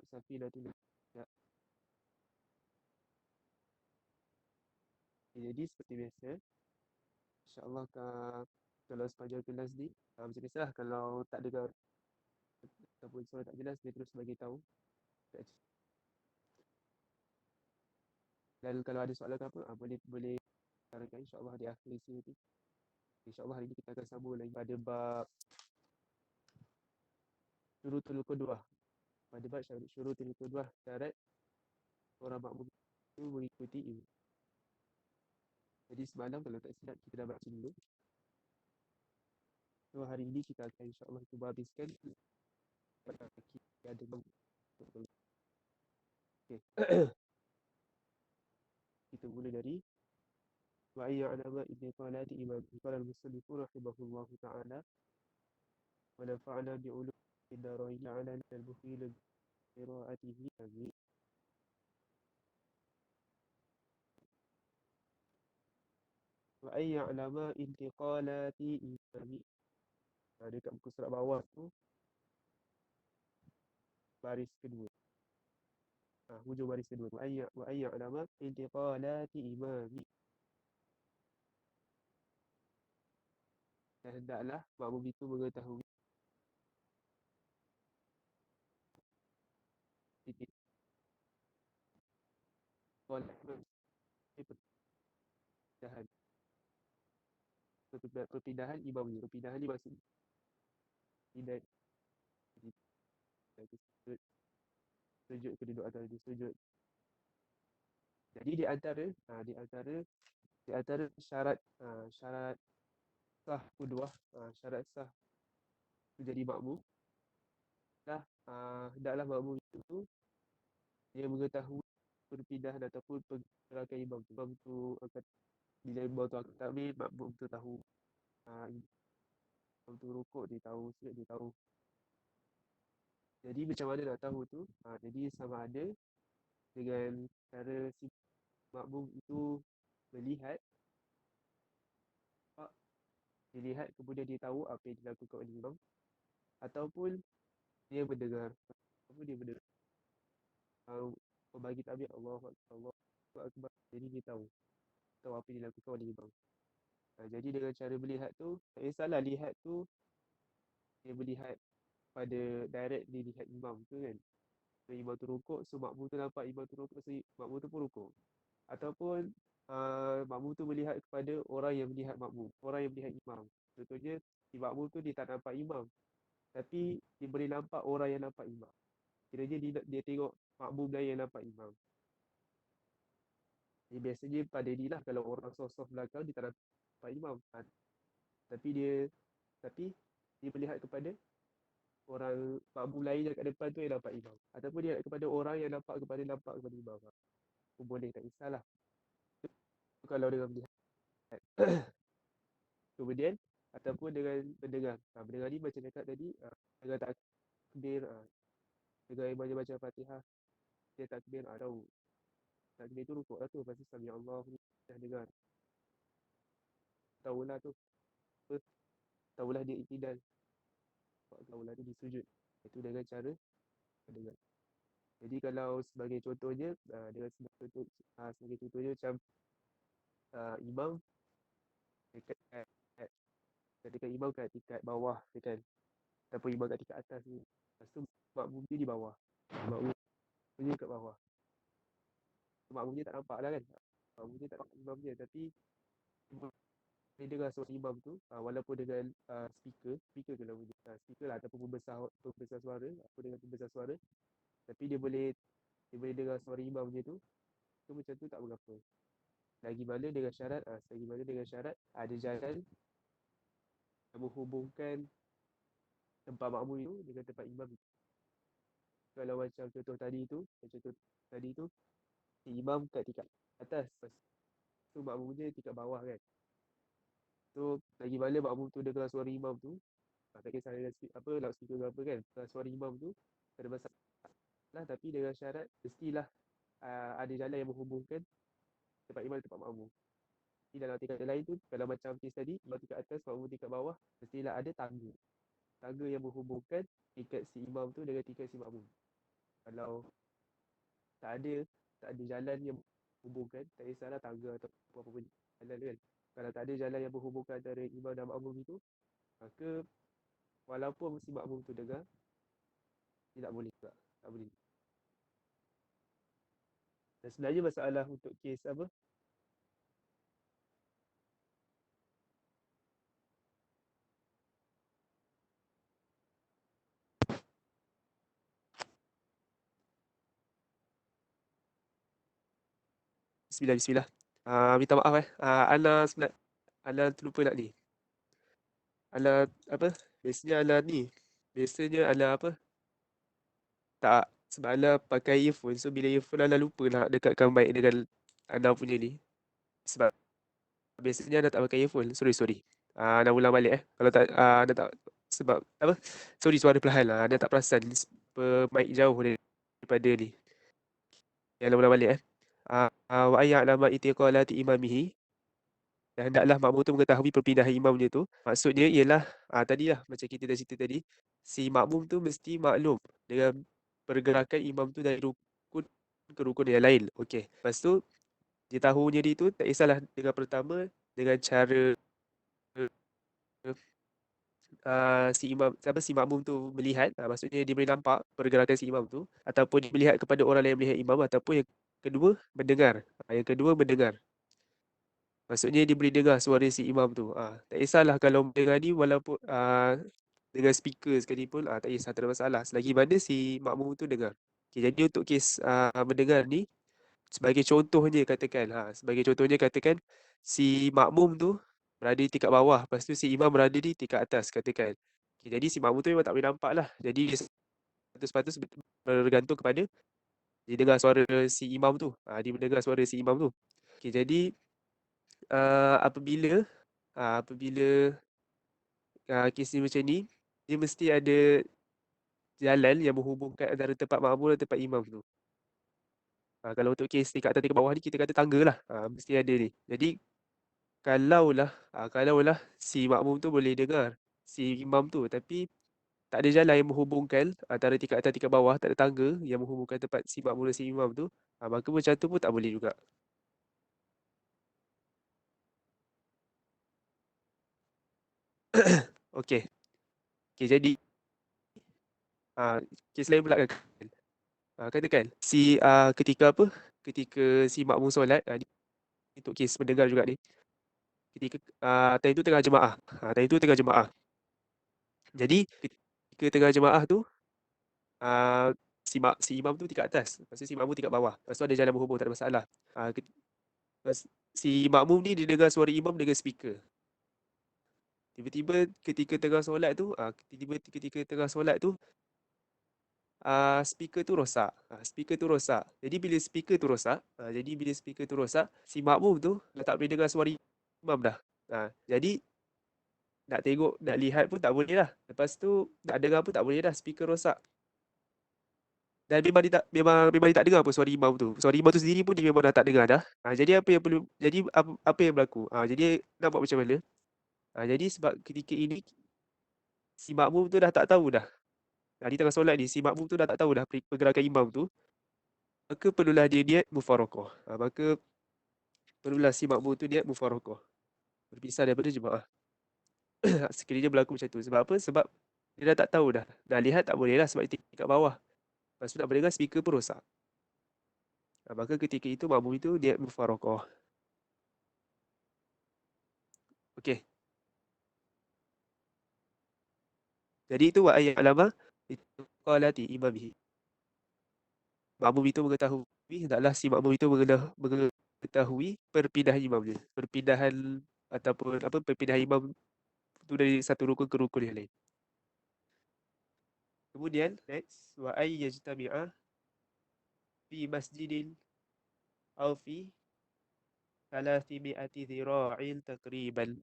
safinatul ya. Jadi seperti biasa, insya-Allah kalau sepanjang kelas ni macam biasalah, kalau tak dengar ataupun suara tak jelas dia terus bagi tahu. Dan kalau ada soalan ke apa, boleh boleh utarakan insya-Allah di akhir sesi nanti. InsyaAllah hari ini kita akan sambung lagi pada bab syurutul qudwah. Pada bab syurutul qudwah, syarat orang makmum itu mengikuti imam. Jadi semalam kalau tak silap kita dah baca dulu. So hari ini kita akan insyaAllah cuba habiskan. Kita ada okay. Kita mula dari wa ayya alama intiqalati imam qala al-musannif rahimahullahu ta'ala wa nafa'ana bi'ulum darain ala al-bukhil qira'atihi amin. Wa ayya alama intiqalati imam. Dekat muka surat bawah tu baris kedua. Hujung baris kedua. Wa ayya alama intiqalati imam. Dan hendaklah makmum itu mengetahui titik tolak perpindahan perpindahan imam ni. Perpindahan ni maksud pindah sujud ke duduk atau di sujud. Jadi di antara syarat syarat sah qudwah, syarat sah menjadi makmum dah hendaklah makmum itu dia mengetahui perpindahan ataupun pergerakan imam tu. Imam tu akan bila imam tu akan takbir, makmum tu tahu. Imam tu rukuk dia tahu, sujud dia tahu. Jadi macam mana nak tahu tu? Jadi sama ada dengan cara si makmum itu melihat, dilihat kemudian dia tahu apa yang dilakukan oleh imam, ataupun dia mendengar. Apa dia mendengar? Bagi takbir Allahu Akbar. Jadi dia tahu apa yang dilakukan oleh imam. Jadi dengan cara melihat tu, tak kisahlah lihat tu dia melihat pada direct dia lihat imam tu kan. So, imam tu rukuk, so makmum tu nampak imam tu rukuk, so makmum tu pun rukuk. Ataupun makmum tu melihat kepada orang yang melihat makmum, orang yang melihat imam. Contohnya si makmum tu dia tak nampak imam, tapi dia boleh nampak orang yang nampak imam. Kiranya dia tengok makmum lain yang nampak imam. Jadi biasanya pada ni lah, kalau orang soft-soft belakang dia tak nampak imam. Tapi dia melihat kepada orang makmum lain yang kat depan tu yang nampak imam. Ataupun dia lihat kepada orang yang nampak kepada imam. Pun boleh, tak kisahlah. Kalau dengan melihat. Kemudian ataupun dengan mendengar. Mendengar ni macam cakap tadi, dengan takbir, dengan imam baca Fatihah, dia takbir, tahu. Takbir tu rukuk lah tu, pasti sami Allah ni dah dengar. Tahulah tu. Tahulah dia iktidal. Tahulah dia disujud. Itu dengan cara mendengar. Jadi kalau sebagai contohnya, sebagai contohnya macam imam dekat ketika imam kat tingkat bawah kan, ataupun imam kat tingkat atas ni, lepas tu makmum dia di bawah, makmum dia kat bawah, so, makmum dia tak nampak lah kan, makmum dia tak nampak imam dia, tapi dia dengar suara imam tu, walaupun dengan speaker kalau speaker lah, ataupun pembesar suara, apa dengan pembesar suara, tapi dia boleh dengar suara imam dia tu macam tu tak mengapa. Lagi mana dengan syarat ada jalan yang menghubungkan tempat makmum itu dengan tempat imam itu. Kalau macam contoh tadi tu, si imam kat tingkat atas, tu makmum dia tingkat bawah kan. So lagi mana makmum tu dengar suara imam tu, tak kisah dengan loudspeaker ke apa kan, suara imam tu ada masalah, tapi dengan syarat mestilah ada jalan yang menghubungkan tempat imam tempat makmum. Jadi dalam tingkat lain tu, kalau macam kes tadi, imam tingkat atas, makmum tingkat bawah, mestilah ada tangga yang menghubungkan tingkat si imam tu dengan tingkat si makmum. Kalau tak ada tak ada jalan yang menghubungkan, tak kisahlah tangga atau apa pun jalan kan. Kalau tak ada jalan yang menghubungkan antara imam dan makmum itu, maka walaupun si makmum tu dengar, dia tak boleh juga. Tak boleh. Dan sebenarnya masalah untuk kes apa? Bismillah, bismillah. Minta maaf Ana sebenarnya Ana terlupa nak ni. Ana apa? Biasanya Ana ni. Biasanya Ana apa? Tak sebab Ana pakai earphone. So bila earphone Ana lupa nak dekatkan mic dengan Ana punya ni. Sebab biasanya Ana tak pakai earphone. Sorry, sorry. Ana ulang balik Kalau tak Ana tak sebab apa? Sorry suara perlahan lah. Ana tak perasan mic jauh daripada ni. Ana ulang balik wa ayya'lama itiqalati imamihi. Dan hendaklah makmum tu mengetahui perpindahan imamnya tu. Maksudnya ialah tadilah macam kita dah cerita tadi, si makmum tu mesti maklum dengan pergerakan imam tu dari rukun ke rukun yang lain. Okey. Lepas tu dia tahunya dia tu tak kisahlah dengan pertama dengan cara si makmum tu melihat, maksudnya dia boleh nampak pergerakan si imam tu ataupun dia melihat kepada orang lain melihat imam ataupun yang kedua mendengar. Yang kedua mendengar. Maksudnya dia boleh dengar suara si imam tu. Tak kisahlah kalau mendengar ni walaupun dengan speaker sekalipun, tak kisah, tak ada masalah. Selagi mana si makmum tu dengar. Okay, jadi untuk kes mendengar ni, sebagai contohnya katakan si makmum tu berada di tingkat bawah, lepas tu si imam berada di tingkat atas, katakan. Okay, jadi si makmum tu memang tak boleh nampak lah. Jadi dia sepatutnya bergantung kepada dia dengar suara si imam tu. Dia mendengar suara si imam tu. Okay, jadi apabila kes ni macam ni, dia mesti ada jalan yang menghubungkan antara tempat makmum dan tempat imam tu. Kalau untuk kes tingkat atas tingkat bawah ni, kita kata tangga lah. Mesti ada ni. Jadi, kalaulah si makmum tu boleh dengar si imam tu, tapi tak ada jalan yang menghubungkan antara tingkat atas tingkat bawah, tak ada tangga yang menghubungkan tempat si makmum dan si imam tu, maka macam tu pun tak boleh juga. Okey. Okey, jadi kes lain pula kan. Katakan ketika apa? Ketika si makmum solat, ni untuk kes mendengar juga ni. Ketika time tu tengah jemaah. Time tu tengah jemaah. Jadi ketika tengah jemaah tu, ah, si imam tu tingkat atas, lepas tu si makmum tingkat bawah. Lepas tu ada jalan berhubung, tak ada masalah. Ah, ket- si makmum ni dia dengar suara imam dengan speaker. Tiba-tiba ketika tengah solat tu, speaker tu rosak. Jadi bila speaker tu rosak, si makmum tu dah tak boleh dengar suara imam dah. Jadi nak tengok, nak lihat pun tak boleh lah. Lepas tu nak dengar pun tak boleh dah, speaker rosak. Dan memang dia tak dengar pun suara imam tu. Suara imam tu sendiri pun dia memang dah tak dengar dah. Jadi apa yang berlaku? Jadi nak buat macam mana? Jadi sebab ketika ini si makmum tu dah tak tahu dah. Dia tengah solat ni, si makmum tu dah tak tahu dah pergerakan imam tu. Maka perlulah dia niat mufaraqah. Maka perlulah si makmum tu niat mufaraqah. Berpisah daripada jemaah. Sekiranya berlaku macam tu. Sebab apa? Sebab dia dah tak tahu dah. Dah lihat tak boleh lah sebab dia tingkat bawah. Lepas tu nak mendengar speaker pun rosak. Maka ketika itu makmum itu niat mufaraqah. Okey. Jadi itu wa ayat alama itu qalati imamihi. Makmum itu mengetahui, hendaklah si makmum itu mengetahui perpindahan imamnya. Perpindahan ataupun apa perpindahan imam itu dari satu rukun ke rukun yang lain. Kemudian next wa ay yajtami'a fi masjidin aw fi 300 dhira'in takriban.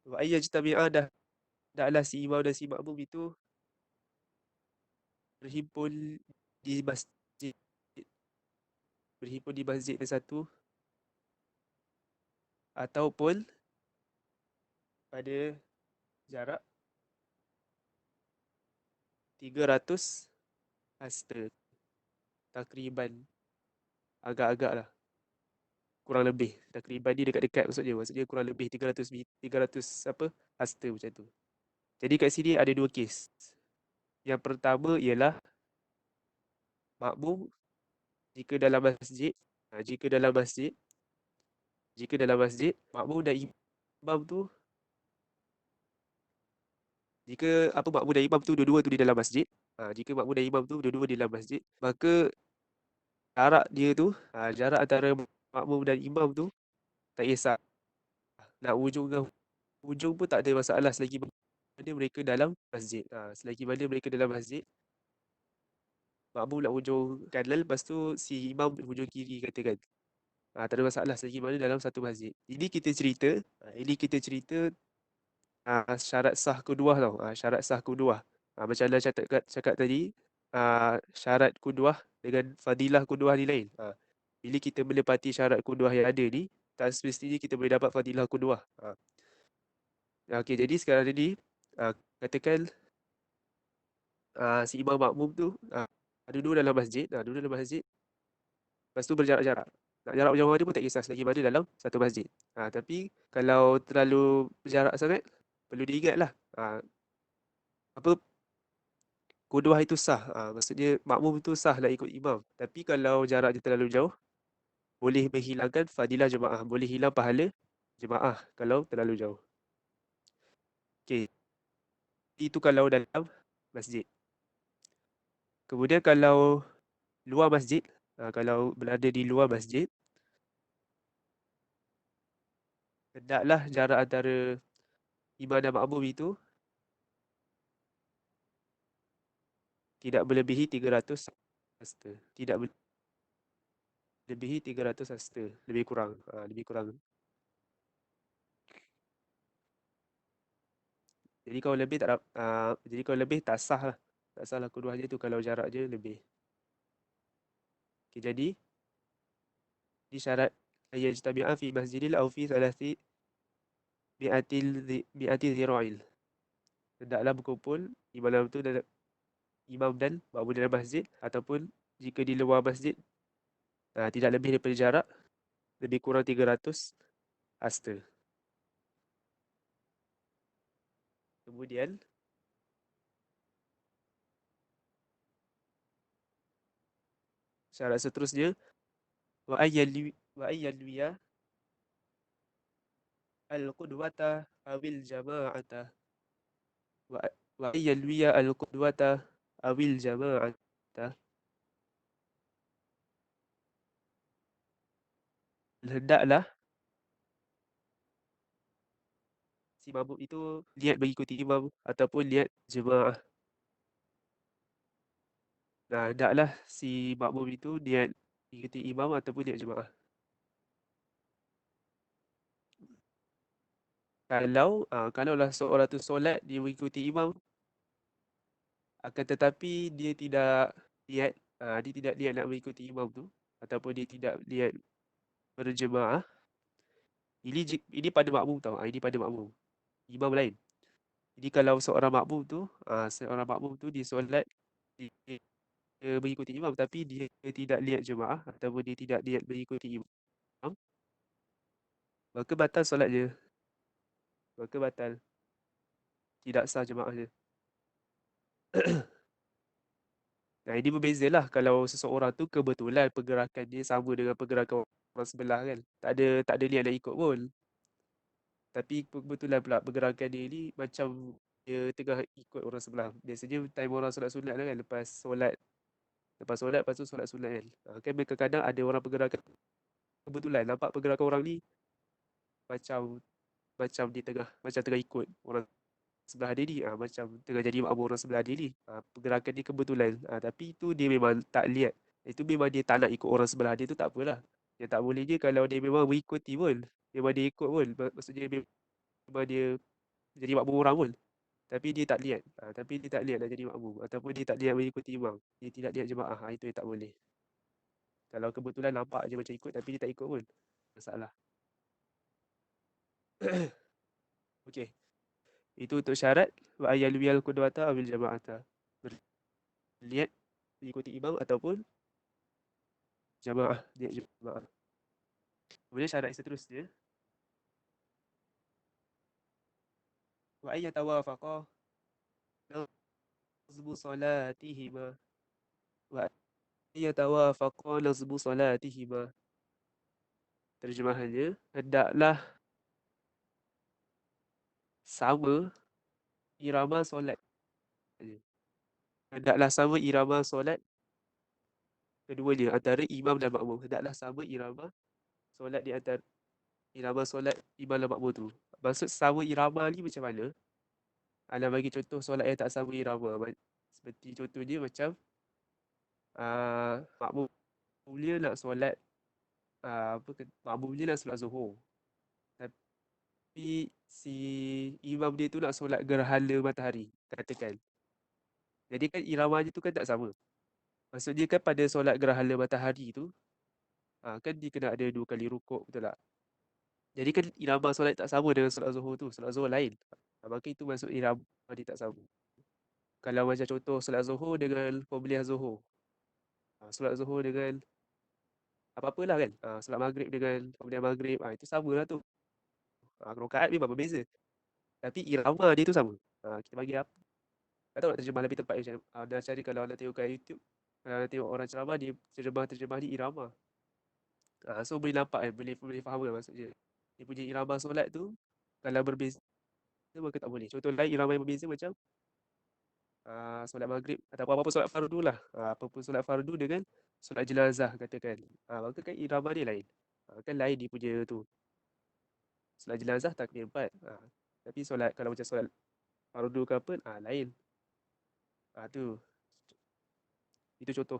Wa ay yajtami'a daklah si imam dan si makmum itu berhimpun di masjid yang satu ataupun pada jarak 300 hasta. Takriban. Agak-agak lah. Kurang lebih. Takriban ni dekat-dekat maksudnya. Maksudnya kurang lebih 300 apa, hasta macam tu. Jadi kat sini ada dua kes. Yang pertama ialah makmum jika dalam masjid, jika dalam masjid, makmum dan imam tu, jika apa makmum dan imam tu dua-dua tu di dalam masjid, jika makmum dan imam tu dua-dua di dalam masjid, maka jarak dia tu, jarak antara makmum dan imam tu tak kisah. Nak hujung ke hujung pun tak ada masalah selagi mana mereka dalam masjid. Selagi mana mereka dalam masjid, makmum nak hujung kanan, lepas tu si imam hujung kiri katakan. Tak ada masalah selagi mana dalam satu masjid. Ini kita cerita syarat sah kuduah tau. Syarat sah kuduah. Macam Anda cakap tadi, syarat kuduah dengan fadilah kuduah ni lain. Bila kita menepati syarat kuduah yang ada ni, tak semestinya kita boleh dapat fadilah kuduah. Okey, jadi sekarang ni, katakan si imam makmum tu duduk dalam masjid, lepas tu berjarak-jarak. Nak jarak jauh mana pun tak kisah selagi mana dalam satu masjid. Tapi kalau terlalu berjarak sangat, perlu diingatlah, apa, kuduah itu sah. Maksudnya makmum itu sah nak ikut imam. Tapi kalau jarak dia terlalu jauh, boleh menghilangkan fadilah jemaah. Boleh hilang pahala jemaah kalau terlalu jauh. Okey, itu kalau dalam masjid. Kemudian kalau luar masjid, kalau berada di luar masjid, hendaklah jarak antara imam dan makmum itu tidak melebihi 300 hasta. Tidak melebihi 300 hasta. Lebih kurang. Lebih kurang. Jadi kalau lebih tak sah lah. Tak sah lah keduanya tu kalau jarak je lebih. Okay, jadi disyarat ayajtami'a fi masjidil au fi thalathi mi'ati zira'il. Hendaklah berkumpul imam dan makmum dalam masjid, ataupun jika di luar masjid, tidak lebih daripada jarak lebih kurang 300 hasta. Kemudian syarat seterusnya, wa ayyanwiya al-qudwata awil jama'ata. Wa ayyanwiya al-qudwata awil jama'ata. Hendaklah si mabuk itu niat mengikuti imam ataupun niat jemaah. Hendaklah si makmum itu niat mengikuti imam ataupun niat jemaah. Kalaulah seorang tu solat dia mengikuti imam, akan tetapi dia tidak niat nak mengikuti imam tu, ataupun dia tidak niat berjemaah, ini pada makmum tau. Ini pada makmum. Imam lain. Jadi kalau seorang makmum tu dia solat, dia mengikuti imam tapi dia tidak niat jemaah ataupun dia tidak niat mengikuti imam, maka batal solat dia. Maka batal. Tidak sah jemaah dia. Ini berbezalah kalau seseorang tu kebetulan pergerakan dia sama dengan pergerakan orang sebelah kan. Tak ada niat nak ikut pun. Tapi kebetulan pula pergerakan dia ni macam dia tengah ikut orang sebelah. Biasanya time orang solat sunat lah kan. Lepas solat, lepas tu solat sunat kan. Kan kadang-kadang ada orang pergerakan kebetulan. Nampak pergerakan orang ni macam macam tengah ikut orang sebelah dia ni, macam tengah jadi makmum orang sebelah dia ni. Pergerakan dia kebetulan. Tapi itu dia memang tak lihat. Itu memang dia tak nak ikut orang sebelah dia tu, tak apalah. Yang tak boleh je kalau dia memang mengikuti pun. Memang dia ikut pun. Maksudnya memang dia jadi makmum orang pun. Tapi dia tak lihat nak jadi makmum. Ataupun dia tak lihat mengikuti imam. Dia tidak lihat jemaah. Itu yang tak boleh. Kalau kebetulan nampak je macam ikut tapi dia tak ikut pun, masalah. Okey. Itu untuk syarat wa ayyalwiyal qudwata awil jama'ata. Berniat mengikuti imam ataupun jamaah, niat jamaah. Kemudian syarat seterusnya, wa ayyatawafaqa nazbu salatihima wa ayyatawafaqa nazbu salatihima. Terjemahannya, hendaklah sama irama solat. Hendaklah sama irama solat keduanya antara imam dan makmum. Hendaklah sama irama solat di antara irama solat imam dan makmum tu. Maksud sama irama ni macam mana? Alah bagi contoh solat yang tak sama irama. Seperti contohnya macam makmum dia nak solat makmum dia nak solat Zuhur. Tapi si imam dia tu nak solat gerhana matahari, katakan. Jadi kan iramanya tu kan tak sama. Maksudnya kan pada solat gerhana matahari tu, kan dia kena ada 2 kali rukuk, betul tak? Jadi kan irama solat tak sama dengan solat Zuhur tu, solat Zuhur lain. Maka itu maksud irama dia tak sama. Kalau macam contoh solat Zuhur dengan Qobliyah Zuhur. Solat Zuhur dengan apa-apalah kan. Solat Maghrib dengan Qobliyah Maghrib, itu samalah tu. Rakaat memang berbeza. Tapi irama dia tu sama. Kita bagi apa? Tak tahu nak terjemah lebih tepat macam mana. Dah cari kalau nak tengok kat YouTube, kalau nak tengok orang ceramah, dia terjemah ni irama. So boleh nampak kan, boleh faham kan maksud dia. Dia punya irama solat tu, kalau berbeza, maka tak boleh. Contoh lain irama yang berbeza macam solat maghrib atau apa-apa solat fardu lah. Apa-apa solat fardu dengan solat jenazah katakan. Maka kan irama dia lain. Kan lain dia punya tu. Solat jenazah takbir 4. Tapi solat kalau macam solat fardu ke apa, lain. Tu. Itu contoh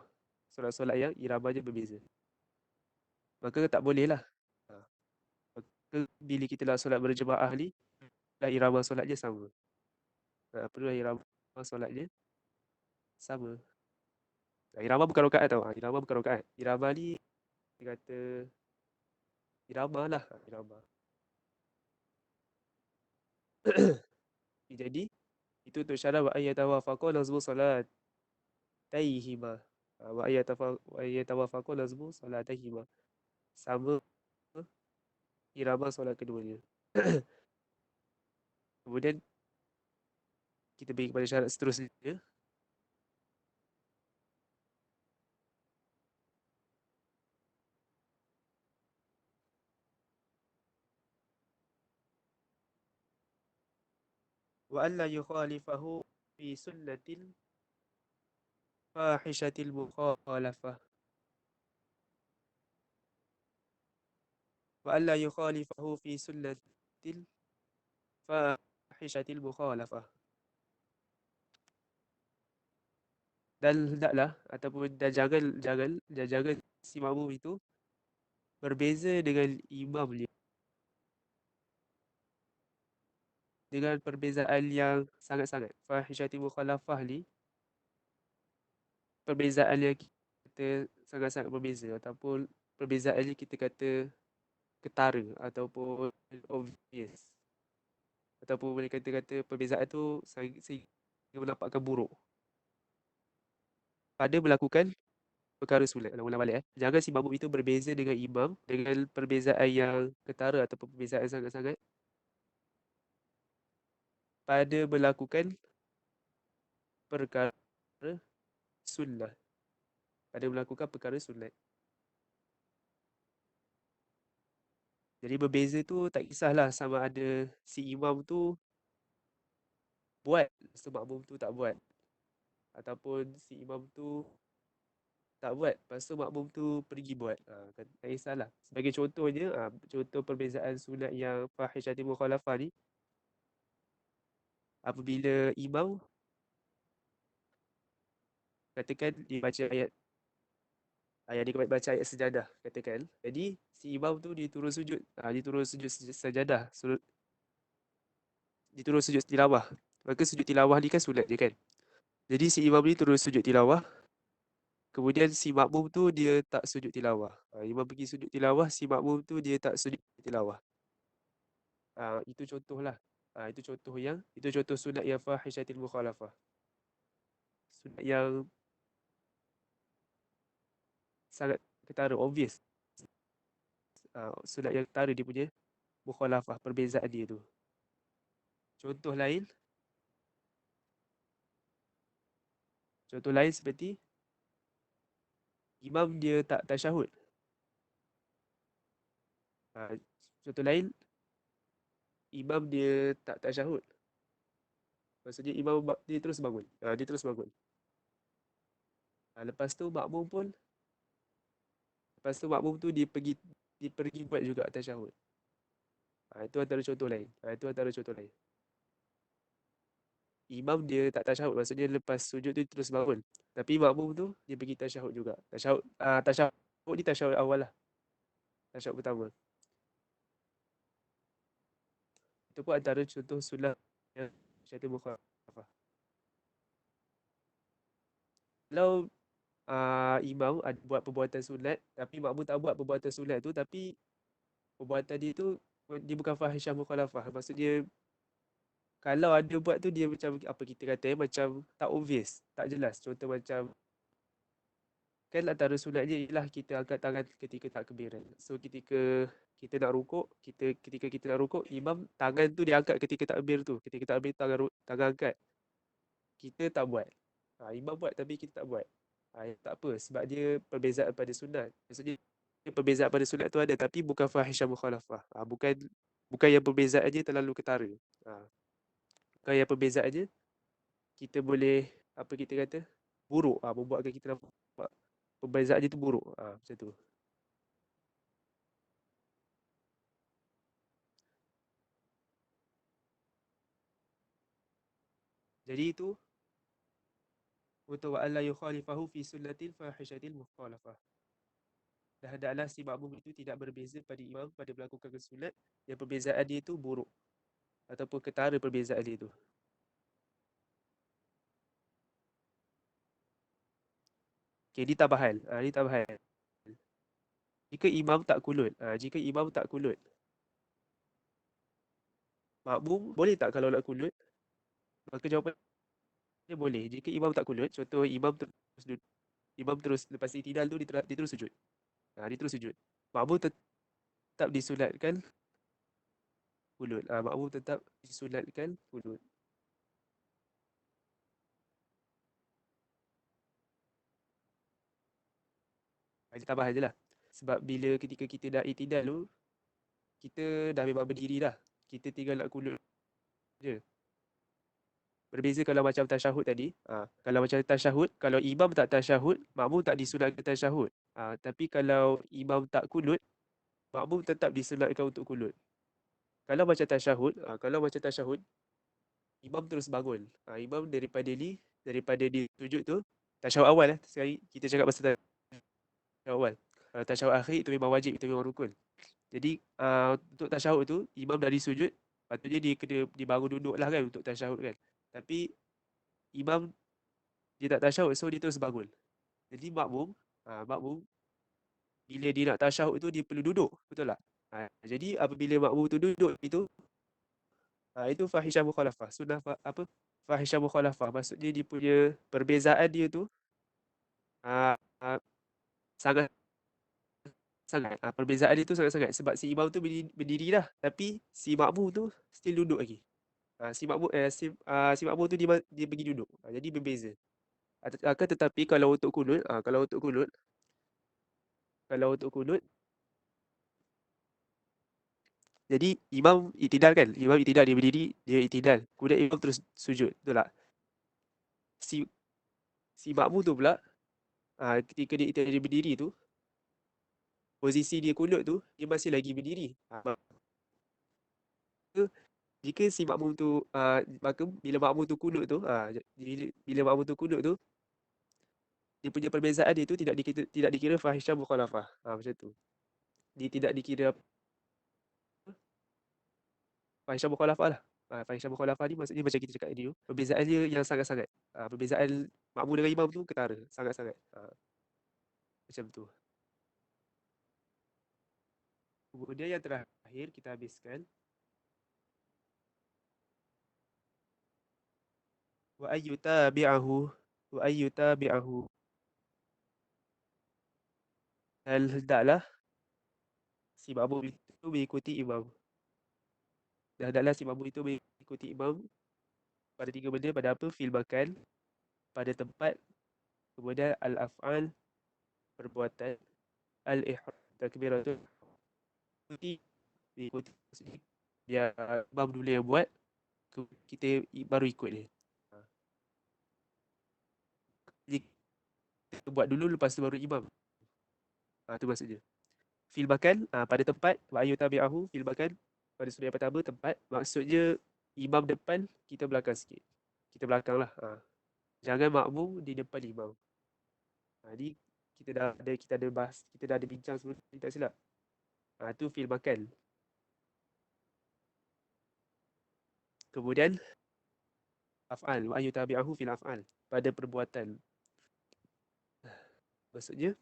solat-solat yang iramanya berbeza. Maka tak boleh lah. Maka bila kita nak solat berjemaah ni, dah irama solatnya sama. Perlulah irama solatnya sama. Irama bukan rakaat tau. Irama bukan rakaat. Irama ni dia kata irama lah. Irama. Jadi itu untuk syarat wa ayyatawafaqa nazmu salatayhima. Wa ayyatawafaqa nazmu salatayhima. Sama irama solat keduanya. Kemudian kita pergi kepada syarat seterusnya. Wa alla yukhalifahu fi sunnatin fahishatil mukhalafah. Wa alla yukhalifahu fi sunnatil fahishatil mukhalafah. Dan hendaklah ataupun jangan si makmum itu berbeza dengan imam dia dengan perbezaan yang sangat-sangat. Fahishatil mukhalafah ni perbezaan yang kita sangat-sangat berbeza ataupun perbezaan yang kita kata ketara ataupun obvious. Ataupun boleh kata perbezaan tu sehingga menampakkan buruk pada melakukan perkara sunat. Ulang balik. Jangan si makmum itu berbeza dengan imam dengan perbezaan yang ketara ataupun perbezaan sangat-sangat pada melakukan perkara sunnah. Pada melakukan perkara sunat. Jadi berbeza tu tak kisahlah sama ada si imam tu buat, lepas tu makmum tu tak buat. Ataupun si imam tu tak buat, lepas tu makmum tu pergi buat. Tak kisahlah. Sebagai contohnya, contoh perbezaan sunat yang fahishatil mukhalafah ni, apabila imam katakan dia baca dia baca ayat sejadah katakan. Jadi si imam tu dia turun sujud, sejadah, dia turun sujud tilawah. Maka sujud tilawah ni kan sunat je kan. Jadi si imam ni turun sujud tilawah. Kemudian si makmum tu dia tak sujud tilawah. Imam pergi sujud tilawah, si makmum tu dia tak sujud tilawah. Itu contohlah. Itu contoh sunat yang fahishatil mukhalafah. Sunat yang sangat ketara, obvious. Sunat yang ketara dia punya mukhalafah, perbezaan dia tu. Contoh lain, contoh lain seperti imam dia tak tasyahud. Ha, contoh lain, imam dia tak tasyahud. Maksudnya imam dia terus bangun. Dia terus bangun. Lepas tu makmum pun, lepas tu makmum tu dia pergi buat juga tasyahud. Itu antara contoh lain. Itu antara contoh lain. Imam dia tak tasyahud, maksudnya lepas sujud tu terus bangun. Tapi makmum tu dia pergi tasyahud juga. Tasyahud ni tasyahud awal lah. Tasyahud pertama. Itu pun antara contoh sunat yang syaitan mukhalafah. Kalau imam ada buat perbuatan sunat tapi makmum tak buat perbuatan sunat tu, tapi perbuatan dia tu dia bukan fahisyah mukhalafah. Maksudnya kalau ada buat tu dia macam apa kita kata macam tak obvious, tak jelas. Contoh macam kan antara sunatnya ialah kita angkat tangan ketika takbiran. So ketika kita nak rukuk, ketika kita nak rukuk, imam tangan tu dia angkat ketika takbir tu. Ketika takbir tangan angkat. Kita tak buat. Imam buat tapi kita tak buat. Tak apa sebab dia perbezaan pada sunat. Maksudnya perbezaan pada sunat tu ada tapi bukan fahisyah mukhalafah. Bukan yang perbezaannya terlalu ketara. Bukan yang perbezaannya kita boleh apa kita kata buruk, membuatkan kita nampak perbezaan dia tu buruk, macam tu. Jadi itu untuk wa alla yukhalifahu fi sunnatil fahishatil mukhalafah. Dan hendaklah si makmum itu tidak berbeza pada imam pada melakukan sunat yang perbezaan dia itu buruk ataupun ketara perbezaan dia itu. Okey, ni tambahan. Ni tambahan. Jika imam tak kunut, makmum boleh tak kalau nak kunut? Maka jawapannya boleh. Jika imam tak kunut, contoh imam terus lepas itidal tu dia terus sujud. Dia terus sujud. Makmum tetap disunatkan kunut. Makmum tetap disunatkan kunut. Ini tambahan je lah. Sebab bila ketika kita dah itidal tu, kita dah memang berdiri dah. Kita tinggal nak kunut je. Berbeza kalau macam tasyahud tadi. Kalau macam tasyahud, kalau imam tak tasyahud, makmum tak disunatkan tasyahud. Tapi kalau imam tak kunut, makmum tetap disunatkan untuk kunut. Kalau macam tasyahud, imam terus bangun. Imam daripada dia sujud tu, tasyahud awal sekali kita cakap pasal tasyahud awal. Kalau tasyahud akhir itu memang wajib, itu memang rukun. Jadi untuk tasyahud tu, imam dari sujud, patutnya dia kena dibangun duduk lah kan untuk tasyahud kan. Tapi imam dia tak tasyahud, so dia terus bangun. Jadi makmum bila dia nak tasyahud tu dia perlu duduk, betul tak? Jadi apabila makmum tu duduk itu fahisyah mukhalafah. Sunnah apa? Fahisyah mukhalafah. Maksudnya dia punya perbezaan dia tu ah, ah, sangat sangat. Perbezaan dia tu sangat-sangat sebab si imam tu berdiri dah tapi si makmum tu still duduk lagi. Si makmum tu dia pergi duduk. Jadi berbeza. Akan tetapi kalau untuk kunut jadi imam itidal dia berdiri, dia itidal. Kemudian imam terus sujud, betul tak? Si si makmum tu pula ketika dia berdiri tu, posisi dia kunut tu dia masih lagi berdiri. Maka jika si makmum tu maka bila makmum tu kunut tu bila makmum tu kunut tu dia punya perbezaan dia tu tidak dikira fahisyah mukhalafah. Macam tu. Dia tidak dikira fahisyah mukhalafah lah. Fahisyah mukhalafah ni maksudnya macam kita cakap tadi tu, perbezaan dia yang sangat-sangat. Perbezaan makmum dengan imam tu ketara, sangat-sangat. Macam tu. Kemudian yang terakhir kita habiskan wa ayyutabi'ahu wa ayyutabi'ahu hendaklah si makmum itu mengikuti imam. Dan hendaklah si makmum itu mengikuti imam pada 3 benda. Pada apa? Fil makan, pada tempat, kemudian al-af'al, perbuatan, al-ihram, takbiratul, mengikuti maksudnya biar imam dulu yang buat, kita baru ikut dia. Jadi kita buat dulu, lepas tu baru imam. Tu maksudnya. Fil makan, pada tempat, wa ayu tabi'ahu fil makan, pada sudut yang pertama tempat, maksudnya imam depan, kita belakang sikit. Kita belakang lah. Jangan makmum di depan imam. Ni kita ada bahas, kita dah ada bincang sebelum ni, tak silap. Tu fil makan. Kemudian af'al, wa ayu tabi'ahu fil af'al, pada perbuatan. Maksudnya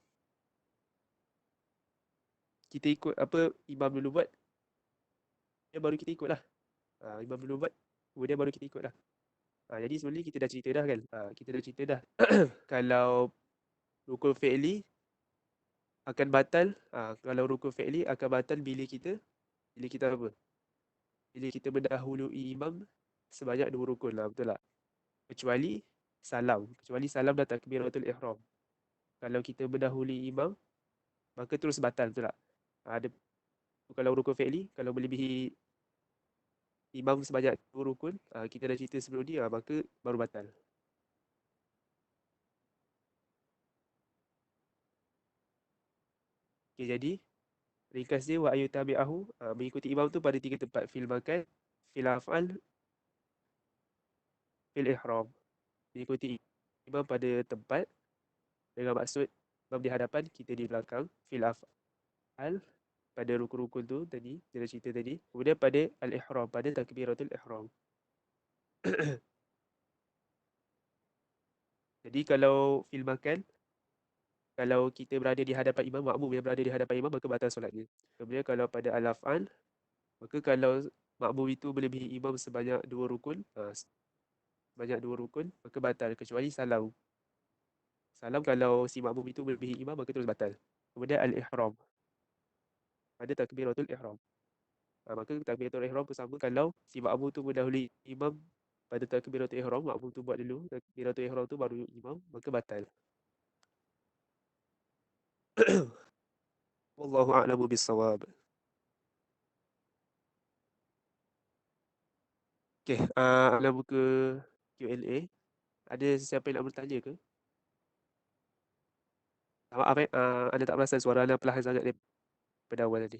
kita ikut apa imam dulu buat, dia baru kita ikut lah. Imam dulu buat, kemudian baru kita ikut lah. Jadi sebelum ni kita dah cerita dah kan. Kita dah cerita dah. Kalau rukun fi'li akan batal, kalau rukun fi'li akan batal bila kita apa? Bila kita mendahului imam sebanyak 2 rukun lah, betul tak? Kecuali salam dan takbiratul ihram. Kalau kita mendahului imam, maka terus batal, betul tak? Ada kalau rukun fi'li, kalau melebihi imam sebanyak 2 rukun, kita dah cerita sebelum ni, maka baru batal. Okay, jadi ringkas dia, wa ayu tabi'ahu, mengikuti imam tu pada 3 tempat: fil makan, fil af'al, fil ihram. Mengikuti imam pada tempat dengan maksud imam di hadapan, kita di belakang. Fil af'al, pada rukun-rukun tu tadi, kita dah cerita tadi. Kemudian pada al-ihram, pada takbiratul ihram. Jadi kalau fil makan, kalau kita berada di hadapan imam, makmum yang berada di hadapan imam, maka batal solatnya. Kemudian kalau pada al-af'al, maka kalau makmum itu melebihi imam sebanyak 2 rukun, maka batal, kecuali salam. Salam kalau si makmum itu melebihi imam, maka terus batal. Kemudian al-ihram, ada takbiratul ihram. Maka takbiratul ihram pun sama, kalau si makmum tu mendahului imam pada takbiratul ihram, makmum tu buat dulu takbiratul ihram tu baru imam, maka batal. Wallahu a'lamu bissawab. Okey, nak buka Q&A. Ada sesiapa yang nak bertanya ke? Maaf anda tak perasan suara anda perlahan sangat daripada awal tadi.